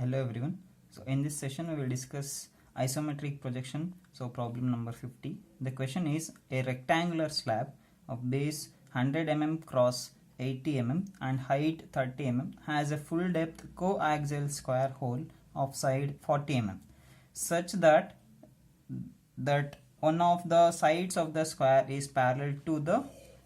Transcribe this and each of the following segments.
Hello everyone. So in this session we will discuss isometric projection. So problem number 50. The question is a rectangular slab of base 100 mm cross 80 mm and height 30 mm has a full depth coaxial square hole of side 40 mm such that one of the sides of the square is parallel to the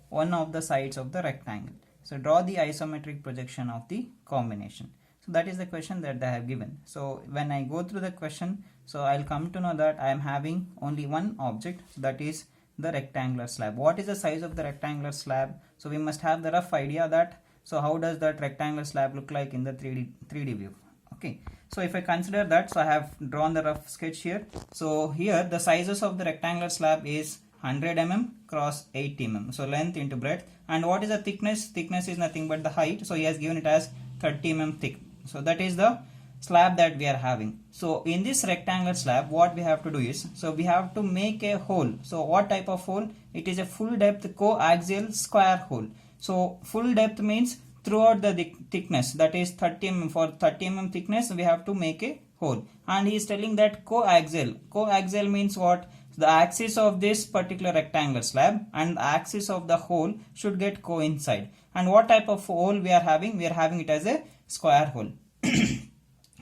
one of the sides of the rectangle. So draw the isometric projection of the combination. So that is the question that they have given. So when I go through the question, so I'll come to know that I am having only one object, that is the rectangular slab. What is the size of the rectangular slab? So we must have the rough idea that, so how does that rectangular slab look like in the 3D view? Okay, so if I consider that, so I have drawn the rough sketch here. So here the sizes of the rectangular slab is 100 mm cross 80 mm, so length into breadth. And what is the thickness? Thickness is nothing but the height, so he has given it as 30 mm thick. So that is the slab that we are having. So in this rectangular slab, what we have to do is, so we have to make a hole. So what type of hole? It is a full depth coaxial square hole. So full depth means throughout the thickness, that is 30 mm. For 30 mm thickness we have to make a hole, and he is telling that coaxial means what? The axis of this particular rectangular slab and the axis of the hole should get coincide. And what type of hole we are having? We are having it as a square hole.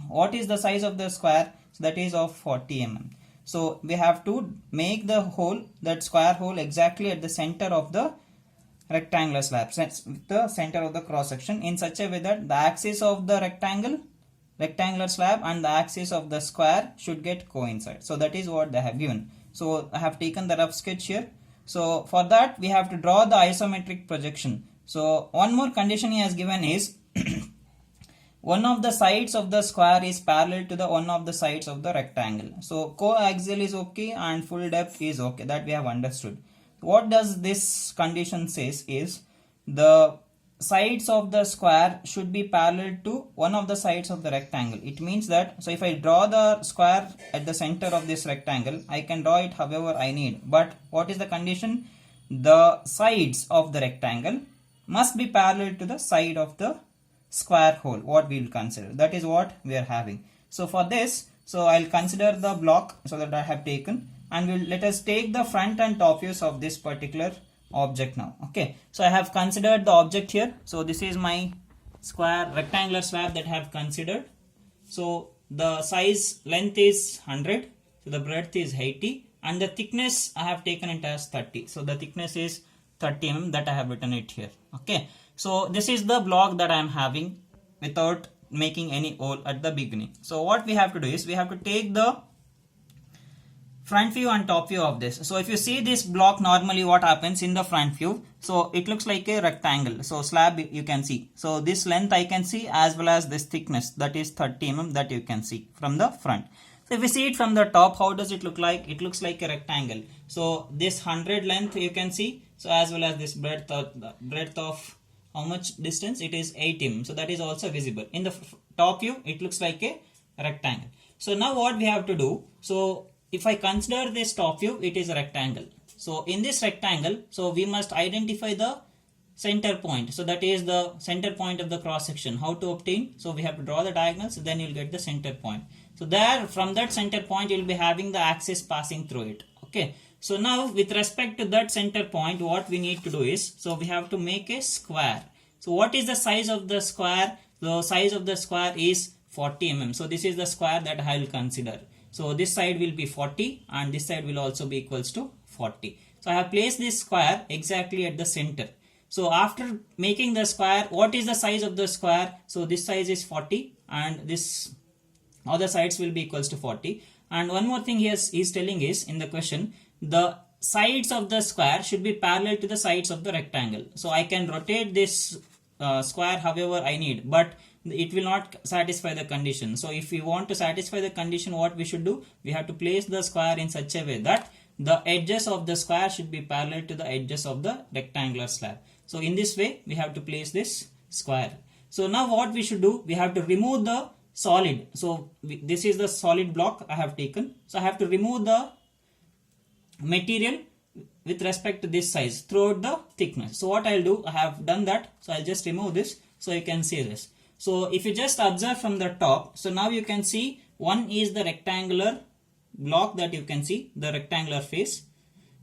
What is the size of the square? So that is of 40 mm. So we have to make the hole, that square hole, exactly at the center of the rectangular slab, the center of the cross section, in such a way that the axis of the rectangular slab and the axis of the square should get coincide. So that is what they have given. So I have taken the rough sketch here. So for that we have to draw the isometric projection. So one more condition he has given is one of the sides of the square is parallel to the one of the sides of the rectangle. So coaxial is okay and full depth is okay, that we have understood. What does this condition says is the sides of the square should be parallel to one of the sides of the rectangle. It means that, so if I draw the square at the center of this rectangle, I can draw it however I need. But what is the condition? The sides of the rectangle must be parallel to the side of the square hole, what we will consider. That is what we are having. So for this, so I'll consider the block so that I have taken, and let us take the front and top views of this particular object now. Okay, so I have considered the object here. So this is my square rectangular slab that I have considered. So the size length is 100, so the breadth is 80, and the thickness I have taken it as 30. So the thickness is 30 mm, that I have written it here. Okay, so this is the block that I am having without making any hole at the beginning. So what we have to do is, we have to take the front view and top view of this. So if you see this block, normally what happens in the front view, so it looks like a rectangle. So slab you can see. So this length I can see, as well as this thickness, that is 30 mm, that you can see from the front. So if you see it from the top, how does it look like? It looks like a rectangle. So this 100 length you can see, so as well as this breadth of how much distance? It is 80 mm. So that is also visible. In the top view, it looks like a rectangle. So now what we have to do, so if I consider this top view, it is a rectangle. So in this rectangle, so we must identify the center point. So that is the center point of the cross section. How to obtain? So we have to draw the diagonals, then you will get the center point. So there, from that center point, you will be having the axis passing through it. Okay. So now with respect to that center point, what we need to do is, so we have to make a square. So what is the size of the square? The size of the square is 40 mm. So this is the square that I will consider. So this side will be 40 and this side will also be equals to 40. So I have placed this square exactly at the center. So after making the square, what is the size of the square? So this size is 40 and this other sides will be equals to 40. And one more thing he is telling is, in the question, the sides of the square should be parallel to the sides of the rectangle. So I can rotate this square however I need, but it will not satisfy the condition. So if we want to satisfy the condition, what we should do? We have to place the square in such a way that the edges of the square should be parallel to the edges of the rectangular slab. So in this way, we have to place this square. So now what we should do? We have to remove the solid. So this is the solid block I have taken. So I have to remove the material with respect to this size throughout the thickness. So what I'll do, I have done that. So I'll just remove this so you can see this. So if you just observe from the top, so now you can see one is the rectangular block that you can see, the rectangular face,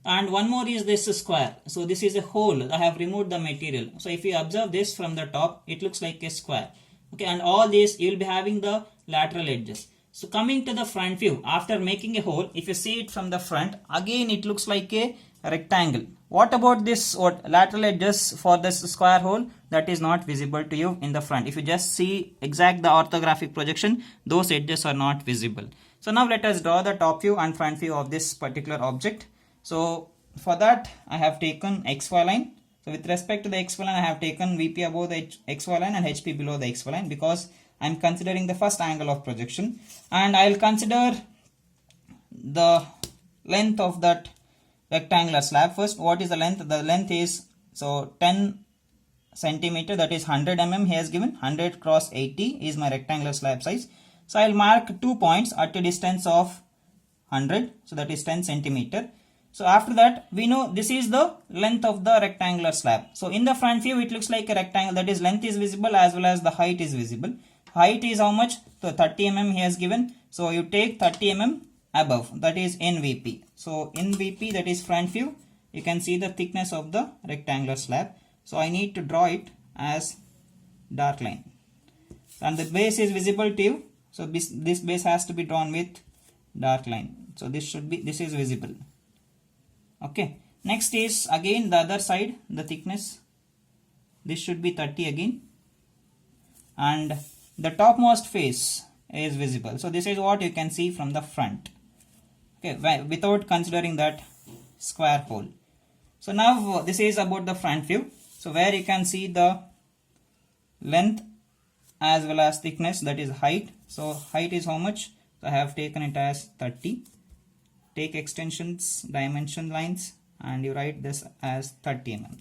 and one more is this square. So this is a hole. I have removed the material. So if you observe this from the top, it looks like a square. Okay, and all this you will be having the lateral edges. So coming to the front view, after making a hole, if you see it from the front, again it looks like a rectangle. What about this lateral edges for this square hole? That is not visible to you in the front. If you just see exact the orthographic projection, those edges are not visible. So now let us draw the top view and front view of this particular object. So for that I have taken XY line. So with respect to the XY line, I have taken VP above the XY line and HP below the XY line, because I am considering the first angle of projection, and I will consider the length of that rectangular slab first. What is the length? The length is, so 10 centimeter, that is 100 mm he has given. 100 cross 80 is my rectangular slab size. So I will mark 2 points at a distance of 100, so that is 10 centimeter. So after that, we know this is the length of the rectangular slab. So in the front view, it looks like a rectangle, that is length is visible as well as the height is visible. Height is how much? So 30 mm he has given. So you take 30 mm above, that is in VP. So in VP, that is front view, you can see the thickness of the rectangular slab. So I need to draw it as dark line. And the base is visible to you. So this base has to be drawn with dark line. So this is visible. Okay. Next is again the other side, the thickness. This should be 30 again. And the topmost face is visible. So this is what you can see from the front. Okay, without considering that square hole. So now this is about the front view. So where you can see the length as well as thickness, that is height. So height is how much? So I have taken it as 30. Take extensions, dimension lines, and you write this as 30 mm.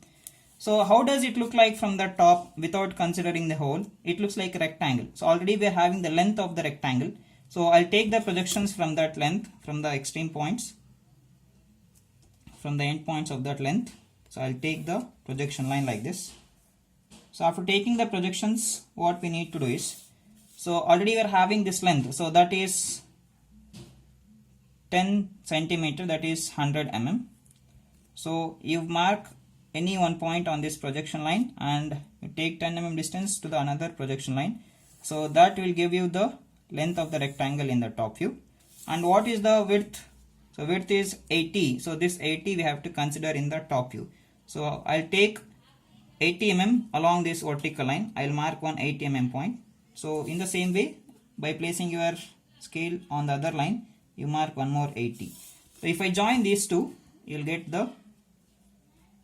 So how does it look like from the top without considering the hole? It looks like a rectangle. So already we are having the length of the rectangle. So I'll take the projections from that length, from the extreme points, from the end points of that length. So I'll take the projection line like this. So after taking the projections, what we need to do is, so already we are having this length. So that is 10 centimeter, that is 100 mm. So you mark any one point on this projection line and you take 10 mm distance to the another projection line. So that will give you the length of the rectangle in the top view. And what is the width? So width is 80. So this 80 we have to consider in the top view. So I'll take 80 mm along this vertical line. I'll mark one 80 mm point. So in the same way, by placing your scale on the other line, you mark one more 80. So if I join these two, you'll get the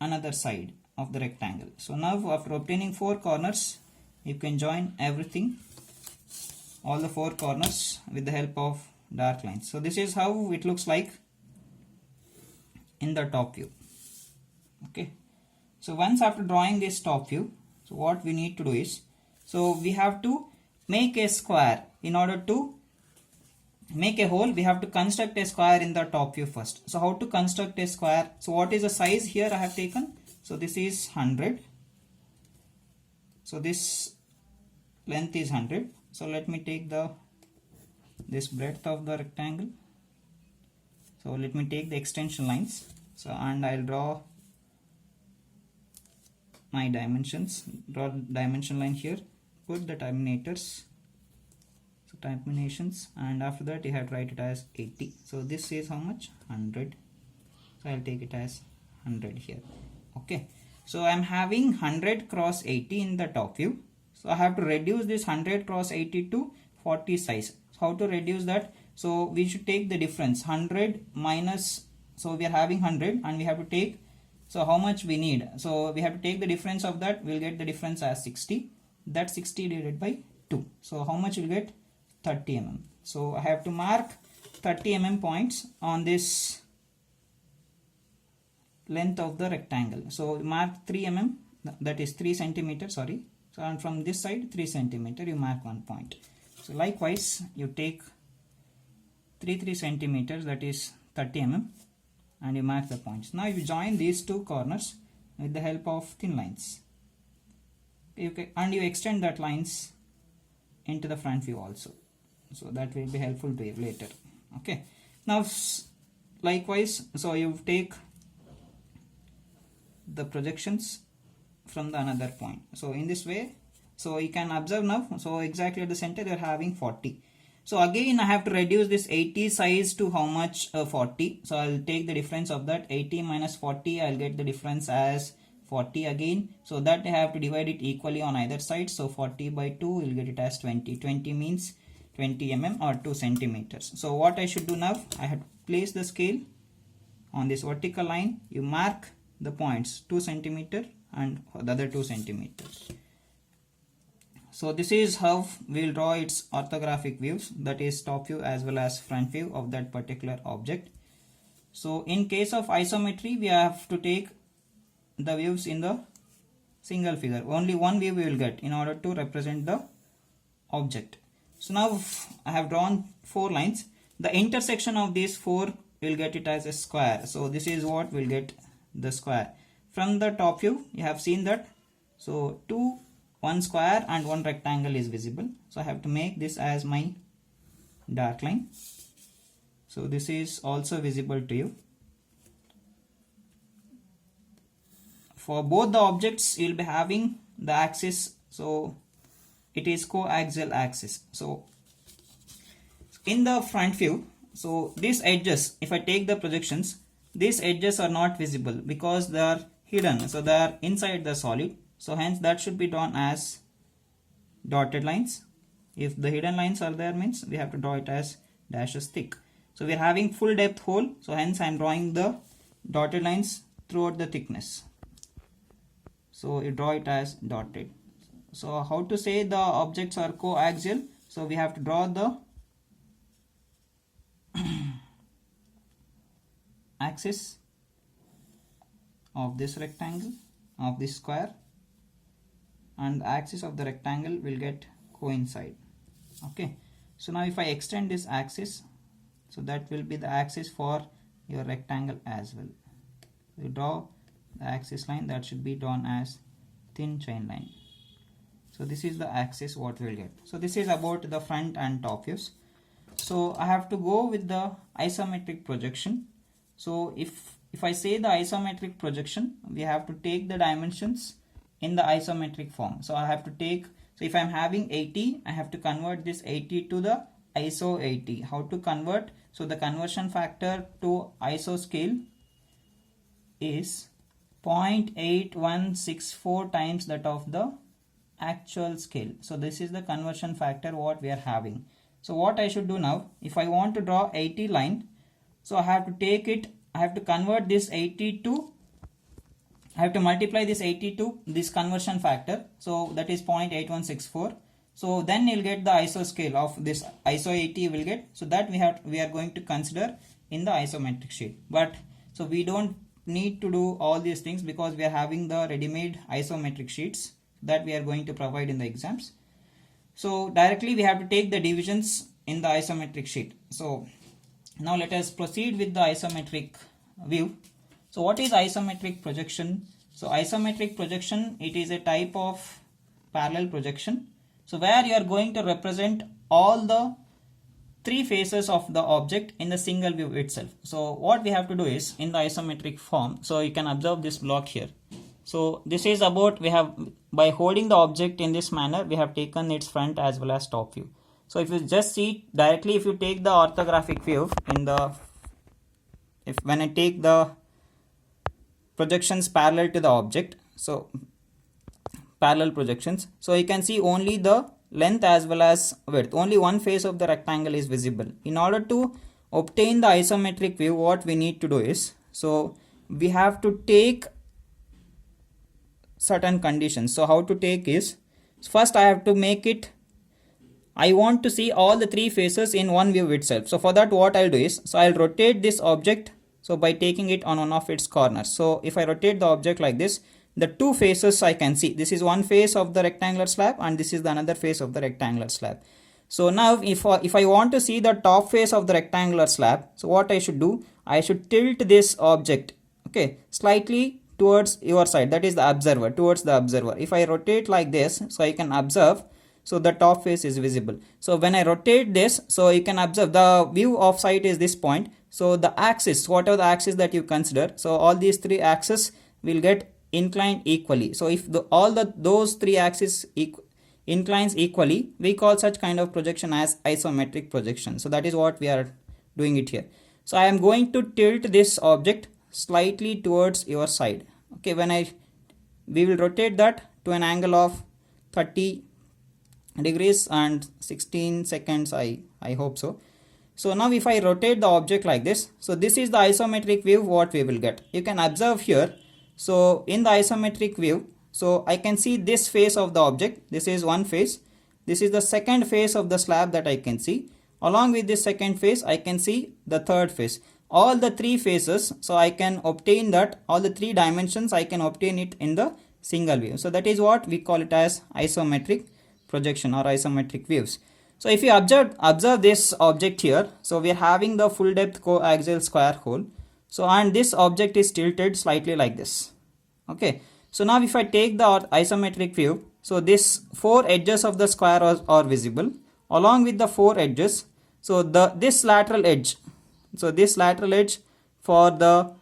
another side of the rectangle. So now after obtaining 4 corners, you can join everything, all the 4 corners with the help of dark lines. So this is how it looks like in the top view. Okay. So once after drawing this top view, so what we need to do is, so we have to make a square. In order to make a hole, we have to construct a square in the top view first. So how to construct a square? So what is the size here I have taken? So this is 100. So this length is 100. So let me take this breadth of the rectangle. So let me take the extension lines. So and I'll draw my dimensions. Draw dimension line here. Put the terminators. So terminations, and after that you have to write it as 80. So this is how much? 100. So I'll take it as 100 here. Okay. So I'm having 100 cross 80 in the top view. So I have to reduce this 100 cross 80 to 40 size. So how to reduce that? So we should take the difference, 100 minus, so we are having 100 and we have to take, so how much we need? So we have to take the difference of that. We'll get the difference as 60. That 60 divided by 2. So how much we'll get? 30 mm. So I have to mark 30 mm points on this length of the rectangle. So mark 3 mm, that is 3 centimeter, sorry. So and from this side 3 centimeter you mark 1 point. So likewise you take 3 centimeters, that is 30 mm, and you mark the points. Now you join these 2 corners with the help of thin lines. And you extend that lines into the front view also. So that will be helpful to you later. Okay. Now likewise, so you take the projections from the another point. So in this way, so you can observe now, so exactly at the center you are having 40. So again I have to reduce this 80 size to how much? 40. So I'll take the difference of that 80 minus 40. I'll get the difference as 40 again. So that I have to divide it equally on either side. So 40 by 2 will get it as 20. 20 means 20 mm or 2 centimeters. So what I should do now, I have to place the scale on this vertical line. You mark the points 2 centimeter and the other 2 centimeters. So this is how we will draw its orthographic views, that is top view as well as front view of that particular object. So in case of isometry, we have to take the views in the single figure. Only one view we will get in order to represent the object. So now I have drawn 4 lines. The intersection of these 4 will get it as a square. So this is what will get the square. From the top view, you have seen that. So one square and one rectangle is visible. So I have to make this as my dark line. So this is also visible to you. For both the objects, you will be having the axis. So it is coaxial axis. So in the front view, so these edges, if I take the projections, these edges are not visible because they are hidden. So they are inside the solid. So hence that should be drawn as dotted lines. If the hidden lines are there, means we have to draw it as dashes thick. So we are having full depth hole. So hence I am drawing the dotted lines throughout the thickness. So you draw it as dotted. So how to say the objects are coaxial? So we have to draw the axis of this rectangle, of this square, and the axis of the rectangle will get coincide. Okay. So now if I extend this axis, so that will be the axis for your rectangle as well. You draw the axis line, that should be drawn as thin chain line. So this is the axis what we will get. So this is about the front and top views. So I have to go with the isometric projection. So if I say the isometric projection, we have to take the dimensions in the isometric form. So I have to take, so if I am having 80, I have to convert this 80 to the ISO 80. How to convert? So the conversion factor to ISO scale is 0.8164 times that of the actual scale. So this is the conversion factor what we are having. So what I should do now, if I want to draw 80 line, so I have to take it, I have to convert this 80 to, I have to multiply this 80 to this conversion factor. So that is 0.8164. So then you'll get the ISO scale of this ISO 80 will get. So that we are going to consider in the isometric sheet. But so we don't need to do all these things because we are having the ready-made isometric sheets that we are going to provide in the exams. So directly we have to take the divisions in the isometric sheet. So now let us proceed with the isometric view. So what is isometric projection? So isometric projection, it is a type of parallel projection. So where you are going to represent all the 3 faces of the object in the single view itself. So what we have to do is in the isometric form, so you can observe this block here. So this is about, we have, by holding the object in this manner, we have taken its front as well as top view. So if you just see directly, if you take the orthographic view in the, when I take the projections parallel to the object, so parallel projections, so you can see only the length as well as width, only one face of the rectangle is visible. In order to obtain the isometric view, what we need to do is, so we have to take certain conditions. So how to take is, first I have to make it, I want to see all the 3 faces in one view itself. So for that what I'll do is, so I'll rotate this object, so by taking it on one of its corners. So if I rotate the object like this, the 2 faces I can see. This is one face of the rectangular slab and this is the another face of the rectangular slab. So now if I want to see the top face of the rectangular slab, so what I should do, I should tilt this object, okay, slightly towards your side, that is the observer, towards the observer. If I rotate like this, so I can observe, so the top face is visible. So when I rotate this, so you can observe the view of sight is this point. So the axis, whatever the axis that you consider, so all these three axes will get inclined equally. So if those three axes inclines equally, we call such kind of projection as isometric projection. So that is what we are doing it here. So I am going to tilt this object slightly towards your side. Okay, we will rotate that to an angle of 30 degrees and 16 seconds, I hope so. So now if I rotate the object like this, so this is the isometric view what we will get. You can observe here. So in the isometric view, so I can see this face of the object. This is one face. This is the second face of the slab that I can see. Along with this second face, I can see the third face. All the three faces, so I can obtain that, all the three dimensions, I can obtain it in the single view. So that is what we call it as isometric projection or isometric views. So if you observe this object here, so we are having the full depth coaxial square hole. So and this object is tilted slightly like this. Okay. So now if I take the isometric view, so this four edges of the square are visible. Along with the four edges, so this lateral edge, so this lateral edge for the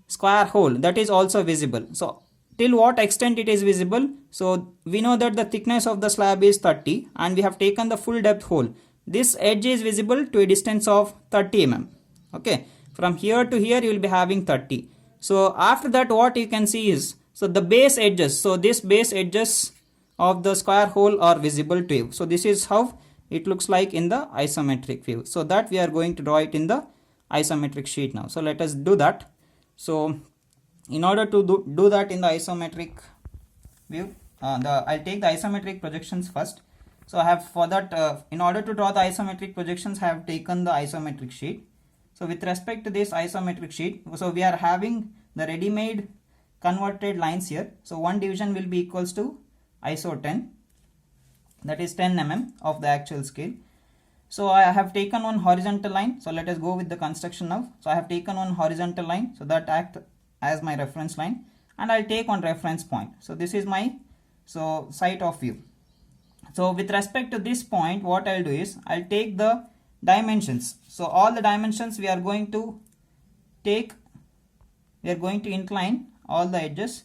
square hole, that is also visible. So till what extent it is visible? So we know that the thickness of the slab is 30 and we have taken the full depth hole. This edge is visible to a distance of 30 mm. Okay, from here to here you will be having 30. So after that what you can see is, so the base edges, so this base edges of the square hole are visible to you. So this is how it looks like in the isometric view. So that we are going to draw it in the isometric sheet now. So let us do that. So in order to do that in the isometric view, I'll take the isometric projections first. So I have for that, in order to draw the isometric projections, I have taken the isometric sheet. So with respect to this isometric sheet, so we are having the ready-made converted lines here. So one division will be equals to ISO 10. That is 10 mm of the actual scale. So I have taken one horizontal line. So let us go with the construction now. So I have taken one horizontal line, so that act as my reference line, and I'll take one reference point. So this is my site of view. So with respect to this point, what I'll do is I'll take the dimensions. So all the dimensions we are going to take, we are going to incline all the edges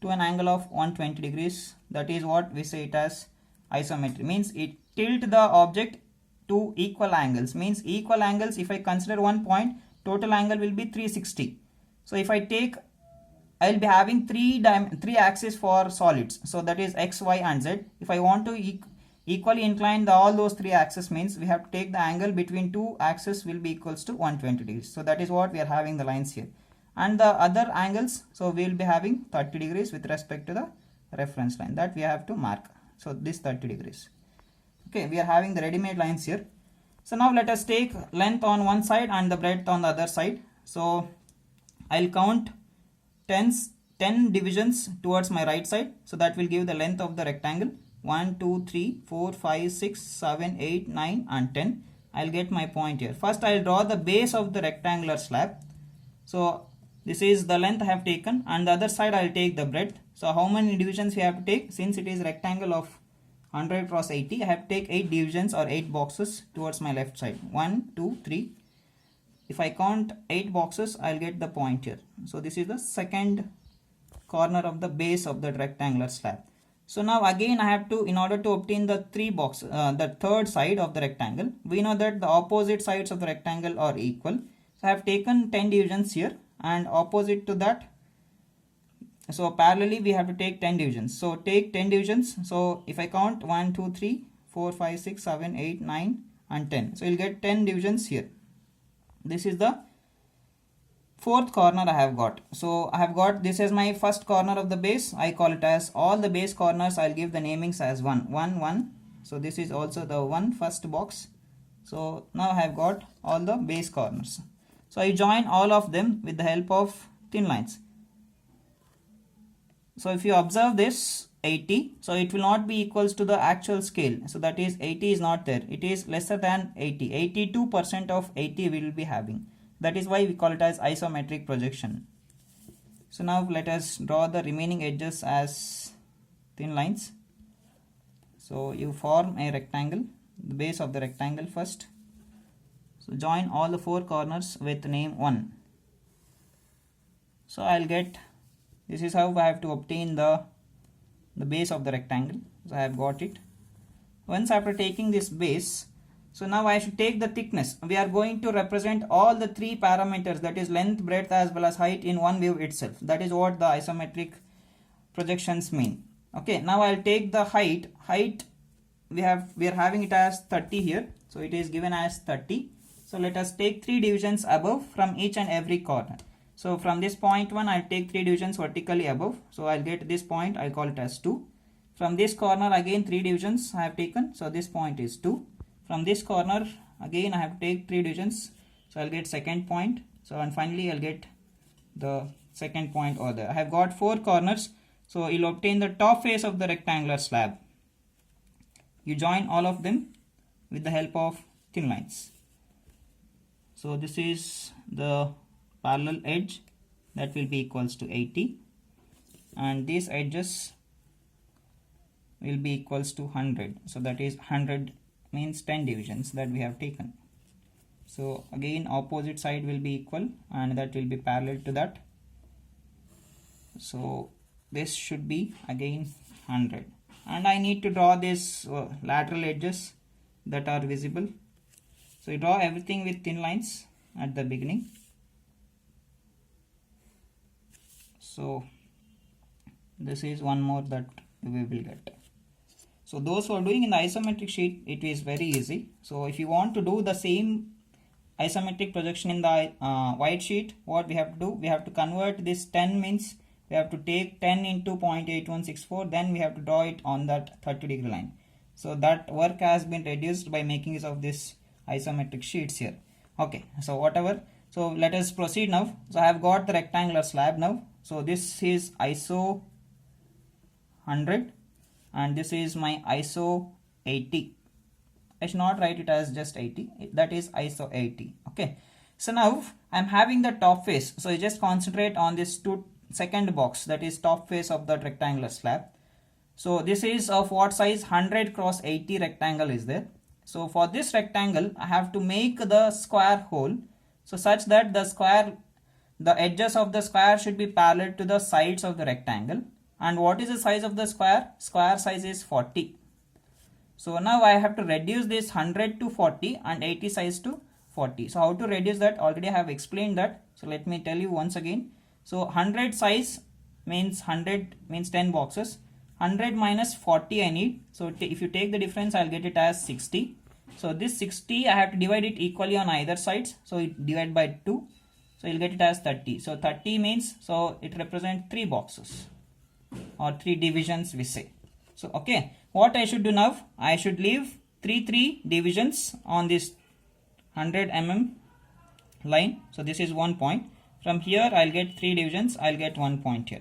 to an angle of 120 degrees. That is what we say it as isometry. Means it tilt the object to equal angles. Means equal angles, if I consider one point, total angle will be 360. So if I take, I will be having three axes for solids. So that is x, y and z. If I want to equally incline all those three axes, means we have to take the angle between two axes will be equals to 120 degrees. So that is what we are having the lines here. And the other angles, so we will be having 30 degrees with respect to the reference line that we have to mark. So this 30 degrees. Okay, we are having the ready-made lines here. So now let us take length on one side and the breadth on the other side. So I'll count 10 divisions towards my right side. So that will give the length of the rectangle. 1, 2, 3, 4, 5, 6, 7, 8, 9 and 10. I'll get my point here. First I'll draw the base of the rectangular slab. So this is the length I have taken, and the other side I'll take the breadth. So how many divisions we have to take? Since it is rectangle of 100 cross 80, I have to take 8 divisions or 8 boxes towards my left side. 1, 2, 3. If I count 8 boxes, I'll get the point here. So this is the second corner of the base of the rectangular slab. So now again I have to, in order to obtain the the third side of the rectangle, we know that the opposite sides of the rectangle are equal. So I have taken 10 divisions here, and opposite to that, so parallelly we have to take 10 divisions. So take 10 divisions. So if I count 1, 2, 3, 4, 5, 6, 7, 8, 9 and 10. So you'll get 10 divisions here. This is the fourth corner I have got. So I have got, this is my first corner of the base. I call it as, all the base corners I'll give the namings as 1, 1, 1. So this is also the first box. So now I have got all the base corners. So I join all of them with the help of thin lines. So if you observe this 80, so it will not be equals to the actual scale. So that is 80 is not there. It is lesser than 80. 82% of 80 we will be having. That is why we call it as isometric projection. So now let us draw the remaining edges as thin lines. So you form a rectangle, the base of the rectangle first. So join all the four corners with name 1. So I'll get, this is how I have to obtain the base of the rectangle. So I have got it. Once after taking this base, so now I should take the thickness. We are going to represent all the three parameters, that is length, breadth as well as height, in one view itself. That is what the isometric projections mean. Okay, now I'll take the height. We are having it as 30 here, so it is given as 30. So let us take 3 divisions above from each and every corner. So from this point 1, I'll take 3 divisions vertically above. So I'll get this point, I'll call it as 2. From this corner again 3 divisions I have taken, so this point is 2. From this corner again I have to take 3 divisions, so I'll get second point. So and finally I'll get the second point over there. I have got 4 corners, so you'll obtain the top face of the rectangular slab. You join all of them with the help of thin lines. So this is the parallel edge, that will be equals to 80, and these edges will be equals to 100. So that is 100 means 10 divisions that we have taken. So again opposite side will be equal and that will be parallel to that. So this should be again 100, and I need to draw this lateral edges that are visible. So you draw everything with thin lines at the beginning. So this is one more that we will get. So those who are doing in the isometric sheet, it is very easy. So if you want to do the same isometric projection in the white sheet, what we have to do, we have to convert this 10, means we have to take 10 into 0.8164, then we have to draw it on that 30-degree line. So that work has been reduced by making use of this isometric sheets here. Okay, so whatever. So let us proceed now. So I have got the rectangular slab now. So this is ISO 100 and this is my ISO 80. I should not write it as just 80, that is ISO 80. Okay, so now I'm having the top face. So you just concentrate on this second box, that is top face of the rectangular slab. So this is of what size? 100 cross 80 rectangle is there. So for this rectangle I have to make the square hole, so such that the edges of the square should be parallel to the sides of the rectangle. And what is the size of the square? Square size is 40. So now I have to reduce this 100 to 40 and 80 size to 40. So how to reduce that? Already I have explained that. So let me tell you once again. So 100 size means 100 means 10 boxes. 100 minus 40 I need. So if you take the difference, I'll get it as 60. So this 60 I have to divide it equally on either sides. So it divide by 2. So you'll get it as 30. So 30 means, so it represents 3 boxes or 3 divisions we say. So okay, what I should do now? I should leave 3 divisions on this 100 mm line. So this is 1 point. From here I'll get 3 divisions, I'll get 1 point here.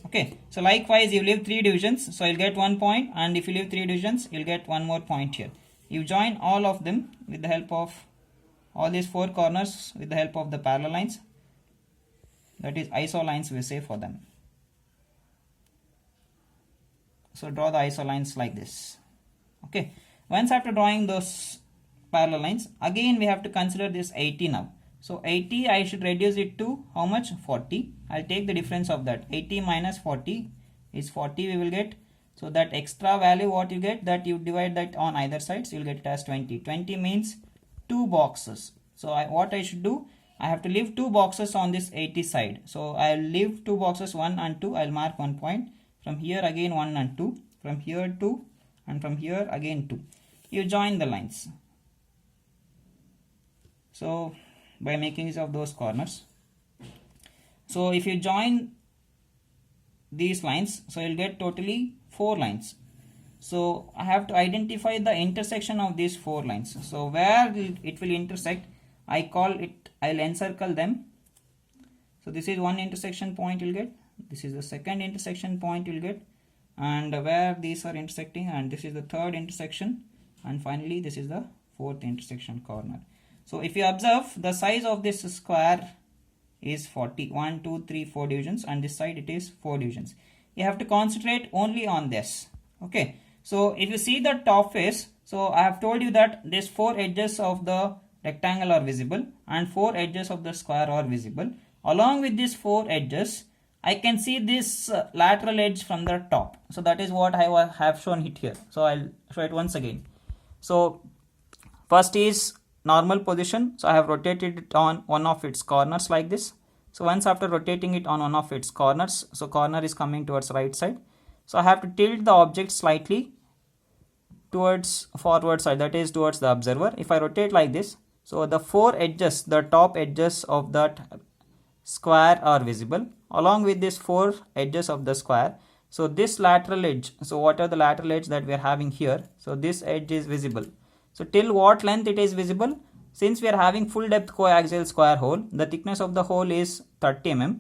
Okay, so likewise you leave 3 divisions, so you'll get 1 point, and if you leave 3 divisions, you'll get 1 more point here. You join all of them with the help of all these 4 corners with the help of the parallel lines, that is iso lines we say for them. So draw the iso lines like this. Okay, once after drawing those parallel lines, again we have to consider this 80 now. So 80 I should reduce it to how much? 40. I'll take the difference of that. 80 minus 40 is 40 we will get. So that extra value what you get, that you divide that on either sides, you will get it as 20. 20 means 2 boxes. So what I should do, I have to leave 2 boxes on this 80 side. So I'll leave 2 boxes, 1 and 2. I'll mark 1 point. From here again 1 and 2. From here 2 and from here again 2. You join the lines. So by making use of those corners. So if you join these lines, so you'll get totally 4 lines. So I have to identify the intersection of these 4 lines. So where it will intersect, I'll encircle them. So this is one intersection point you'll get. This is the second intersection point you'll get. And where these are intersecting, and this is the third intersection. And finally this is the 4th intersection corner. So if you observe, the size of this square is 40. 1, 2, 3, 4 divisions, and this side it is 4 divisions. You have to concentrate only on this. Okay. So if you see the top face, so I have told you that these 4 edges of the rectangle are visible and 4 edges of the square are visible. Along with these 4 edges, I can see this lateral edge from the top. So that is what I have shown it here. So I'll show it once again. So first is normal position. So I have rotated it on one of its corners like this. So once after rotating it on one of its corners, so corner is coming towards right side. So I have to tilt the object slightly towards forward side, that is towards the observer. If I rotate like this, so the 4 edges, the top edges of that square are visible along with these 4 edges of the square. So this lateral edge, so what are the lateral edge that we are having here? So this edge is visible. So till what length it is visible? Since we are having full depth coaxial square hole, the thickness of the hole is 30 mm.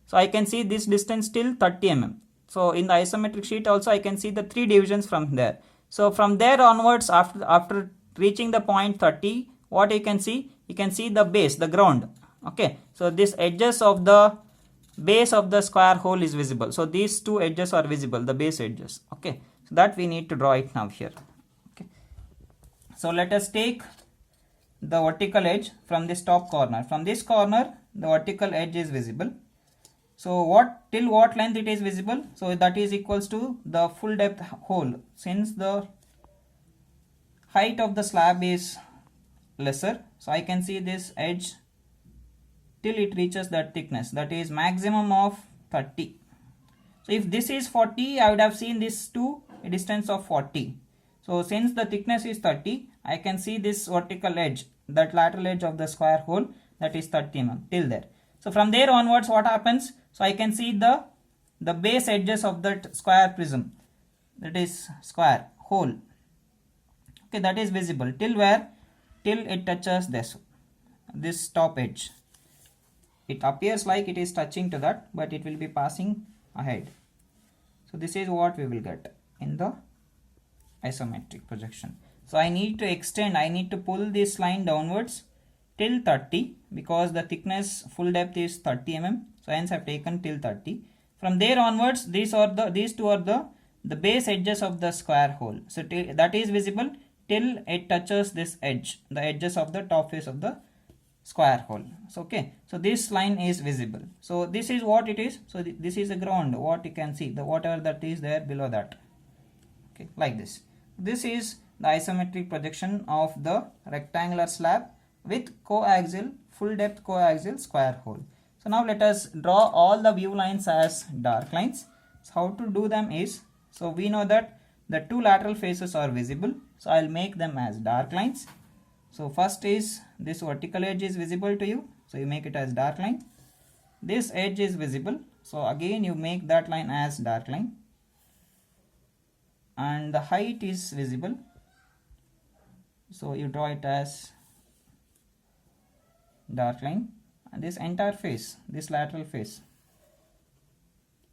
So I can see this distance till 30 mm. So in the isometric sheet also I can see the 3 divisions from there. So from there onwards, after reaching the point 30, what you can see the base, the ground. Okay, so this edges of the base of the square hole is visible. So these 2 edges are visible, the base edges. Okay, so that we need to draw it now here. Okay, so let us take the vertical edge from this top corner. From this corner, the vertical edge is visible. So till what length it is visible? So that is equals to the full depth hole. Since the height of the slab is lesser, so I can see this edge till it reaches that thickness, that is maximum of 30. So if this is 40, I would have seen this to a distance of 40. So since the thickness is 30, I can see this vertical edge, that lateral edge of the square hole, that is 30 mm till there. So from there onwards, what happens? So I can see the base edges of that square prism, that is square hole. Okay, that is visible till where? Till it touches this top edge. It appears like it is touching to that, but it will be passing ahead. So this is what we will get in the isometric projection. So I need to extend, I need to pull this line downwards till 30 because the thickness full depth is 30 mm. So hence I have taken till 30. From there onwards, these two are the base edges of the square hole. So that is visible till it touches this edge, the edges of the top face of the square hole. So okay, so this line is visible. So this is what it is. So this is the ground, what you can see, the whatever that is there below that. Okay, like this. This is the isometric projection of the rectangular slab with coaxial, full depth coaxial square hole. So now let us draw all the view lines as dark lines. So how to do them is, so we know that the 2 lateral faces are visible. So I'll make them as dark lines. So first is this vertical edge is visible to you. So you make it as dark line. This edge is visible. So again you make that line as dark line. And the height is visible. So you draw it as dark line. And this entire face, this lateral face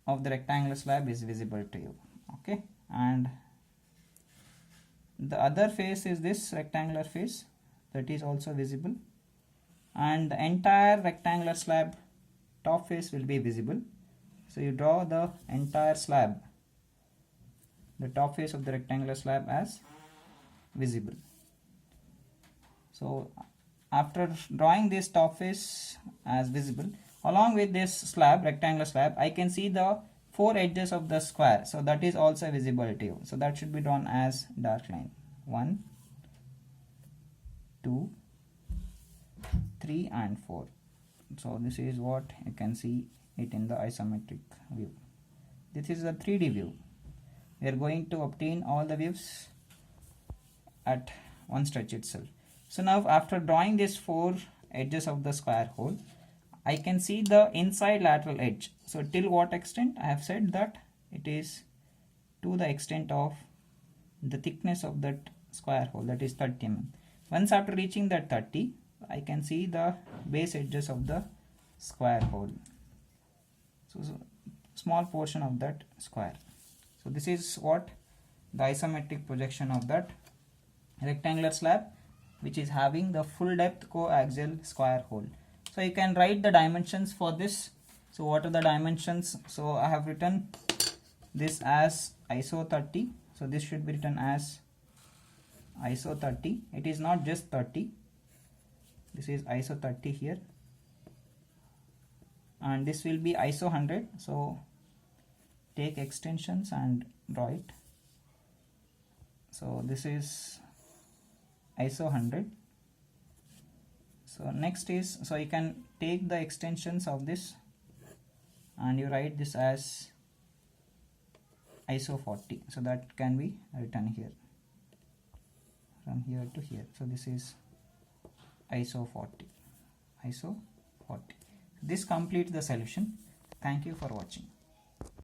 of the rectangular slab is visible to you. Okay, and the other face is this rectangular face, that is also visible, and the entire rectangular slab top face will be visible. So you draw the entire slab, the top face of the rectangular slab as visible. So after drawing this top face as visible, along with this slab, rectangular slab, I can see the 4 edges of the square. So that is also visible to you. So that should be drawn as dark line. 1, 2, 3 and 4. So this is what you can see it in the isometric view. This is a 3D view. We are going to obtain all the views at one stretch itself. So now after drawing these 4 edges of the square hole, I can see the inside lateral edge. So till what extent? I have said that it is to the extent of the thickness of that square hole, that is 30 mm. Once after reaching that 30, I can see the base edges of the square hole. So small portion of that square. So this is what the isometric projection of that rectangular slab, which is having the full depth coaxial square hole. So you can write the dimensions for this. So what are the dimensions? So I have written this as ISO 30 So this should be written as ISO 30. It is not just 30. This is ISO 30 here. And this will be ISO 100. So take extensions and draw it. So this is ISO 100. So next is, so you can take the extensions of this and you write this as ISO 40. So that can be written here, from here to here. So this is ISO 40. ISO 40. This completes the solution. Thank you for watching.